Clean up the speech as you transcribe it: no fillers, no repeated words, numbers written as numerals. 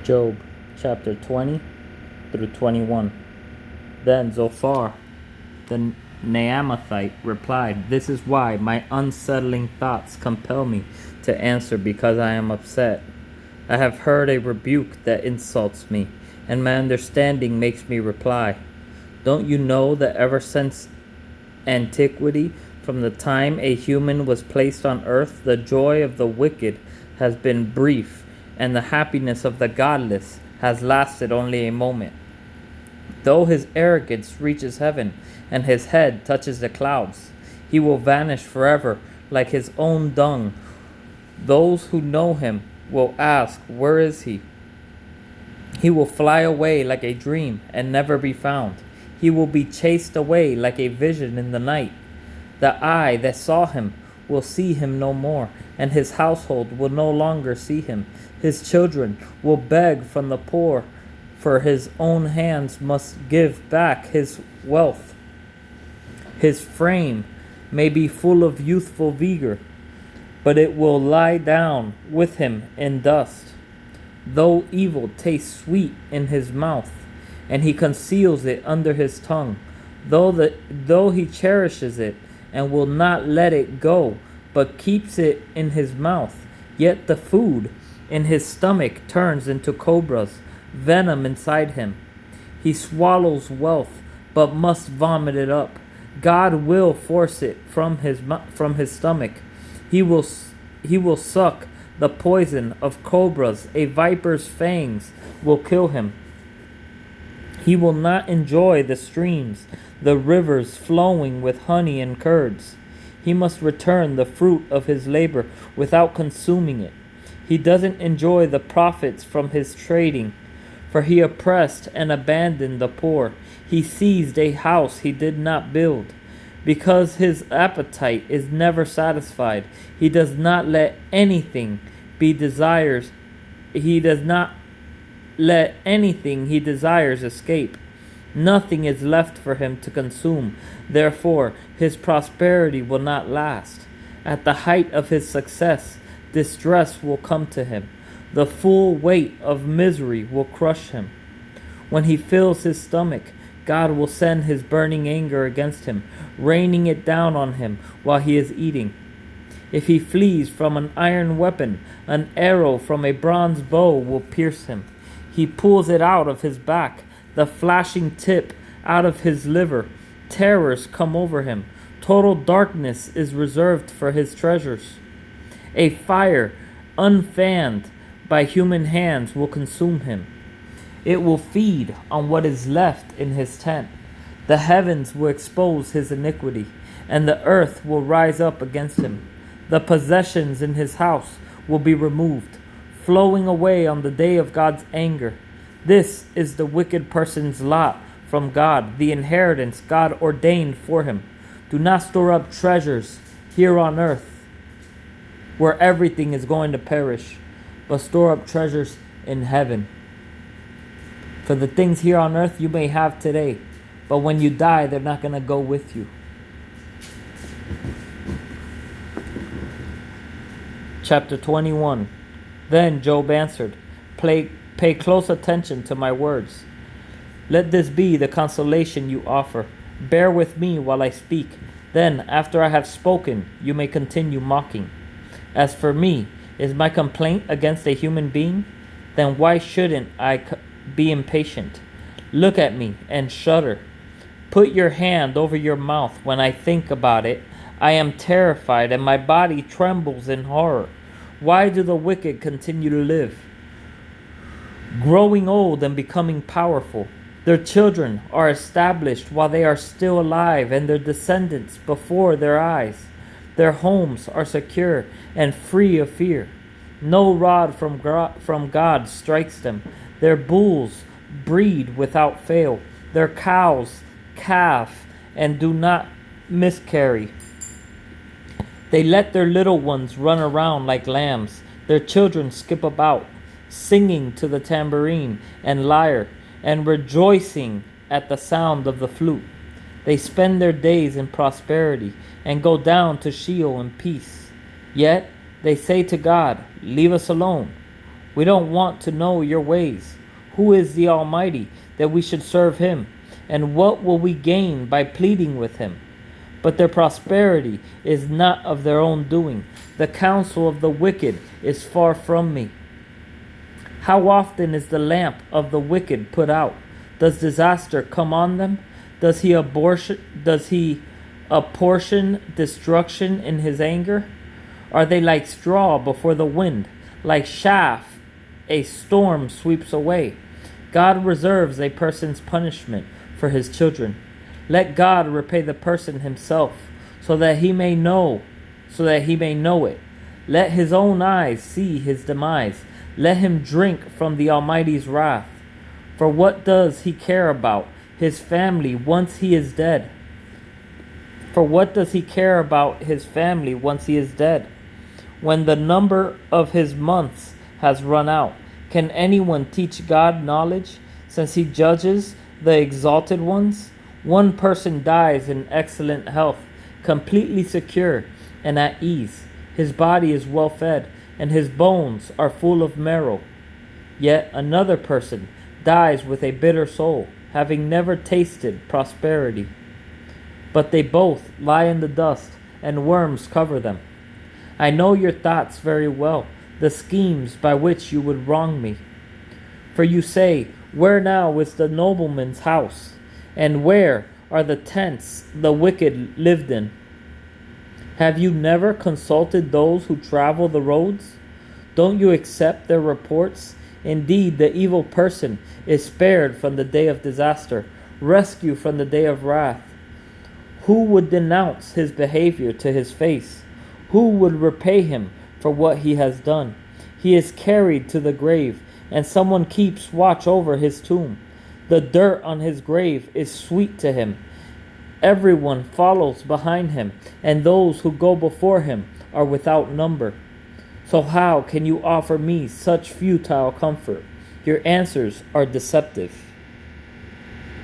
Job chapter 20 through 21. Then Zophar the Naamathite replied, "This is why my unsettling thoughts compel me to answer, because I am upset. I have heard a rebuke that insults me, and my understanding makes me reply. Don't you know that ever since antiquity, from the time a human was placed on earth, the joy of the wicked has been brief, and the happiness of the godless has lasted only a moment? Though his arrogance reaches heaven, and his head touches the clouds, he will vanish forever like his own dung. Those who know him will ask, 'Where is he?' He will fly away like a dream and never be found. He will be chased away like a vision in the night. The eye that saw him will see him no more, and his household will no longer see him. His children will beg from the poor, for his own hands must give back his wealth. His frame may be full of youthful vigor, but it will lie down with him in dust. Though evil tastes sweet in his mouth, and he conceals it under his tongue, though he cherishes it and will not let it go, but keeps it in his mouth, yet the food in his stomach turns into cobras, venom inside him. He swallows wealth, but must vomit it up. God will force it from his stomach. He will suck the poison of cobras. A viper's fangs will kill him. He will not enjoy the streams, the rivers flowing with honey and curds. He must return the fruit of his labor without consuming it. He doesn't enjoy the profits from his trading, for he oppressed and abandoned the poor. He seized a house he did not build. Because his appetite is never satisfied, he does not let anything he desires escape. Nothing is left for him to consume. Therefore, his prosperity will not last. At the height of his success, distress will come to him. The full weight of misery will crush him. When he fills his stomach, God will send his burning anger against him, raining it down on him while he is eating. If he flees from an iron weapon, an arrow from a bronze bow will pierce him. He pulls it out of his back, the flashing tip out of his liver. Terrors come over him. Total darkness is reserved for his treasures. A fire unfanned by human hands will consume him. It will feed on what is left in his tent. The heavens will expose his iniquity, and the earth will rise up against him. The possessions in his house will be removed, flowing away on the day of God's anger. This is the wicked person's lot from God, the inheritance God ordained for him. Do not store up treasures here on earth, where everything is going to perish, but store up treasures in heaven. For the things here on earth you may have today, but when you die, they're not going to go with you." Chapter 21. Then Job answered, Pay close attention to my words. Let this be the consolation you offer. Bear with me while I speak. Then, after I have spoken, you may continue mocking. As for me, is my complaint against a human being? Then why shouldn't I be impatient? Look at me and shudder. Put your hand over your mouth when I think about it. I am terrified and my body trembles in horror. Why do the wicked continue to live, growing old and becoming powerful? Their children are established while they are still alive, and their descendants before their eyes. Their homes are secure and free of fear. No rod from God strikes them. Their bulls breed without fail. Their cows calve and do not miscarry. They let their little ones run around like lambs. Their children skip about, singing to the tambourine and lyre, and rejoicing at the sound of the flute. They spend their days in prosperity and go down to Sheol in peace. Yet they say to God, "Leave us alone. We don't want to know your ways. Who is the Almighty that we should serve him? And what will we gain by pleading with him? But their prosperity is not of their own doing. The counsel of the wicked is far from me. How often is the lamp of the wicked put out? Does disaster come on them? Does he apportion destruction in his anger? Are they like straw before the wind, like chaff a storm sweeps away? God reserves a person's punishment for his children. Let God repay the person himself, so that he may know it. Let his own eyes see his demise. Let him drink from the Almighty's wrath. For what does he care about his family once he is dead? For what does he care about his family once he is dead? When the number of his months has run out, can anyone teach God knowledge, since he judges the exalted ones? One person dies in excellent health, completely secure and at ease. His body is well fed, and his bones are full of marrow. Yet another person dies with a bitter soul, having never tasted prosperity. But they both lie in the dust, and worms cover them. I know your thoughts very well, the schemes by which you would wrong me. For you say, where now is the nobleman's house? And where are the tents the wicked lived in? Have you never consulted those who travel the roads? Don't you accept their reports? Indeed, the evil person is spared from the day of disaster, rescued from the day of wrath. Who would denounce his behavior to his face? Who would repay him for what he has done? He is carried to the grave, and someone keeps watch over his tomb. The dirt on his grave is sweet to him. Everyone follows behind him, and those who go before him are without number. So how can you offer me such futile comfort? Your answers are deceptive.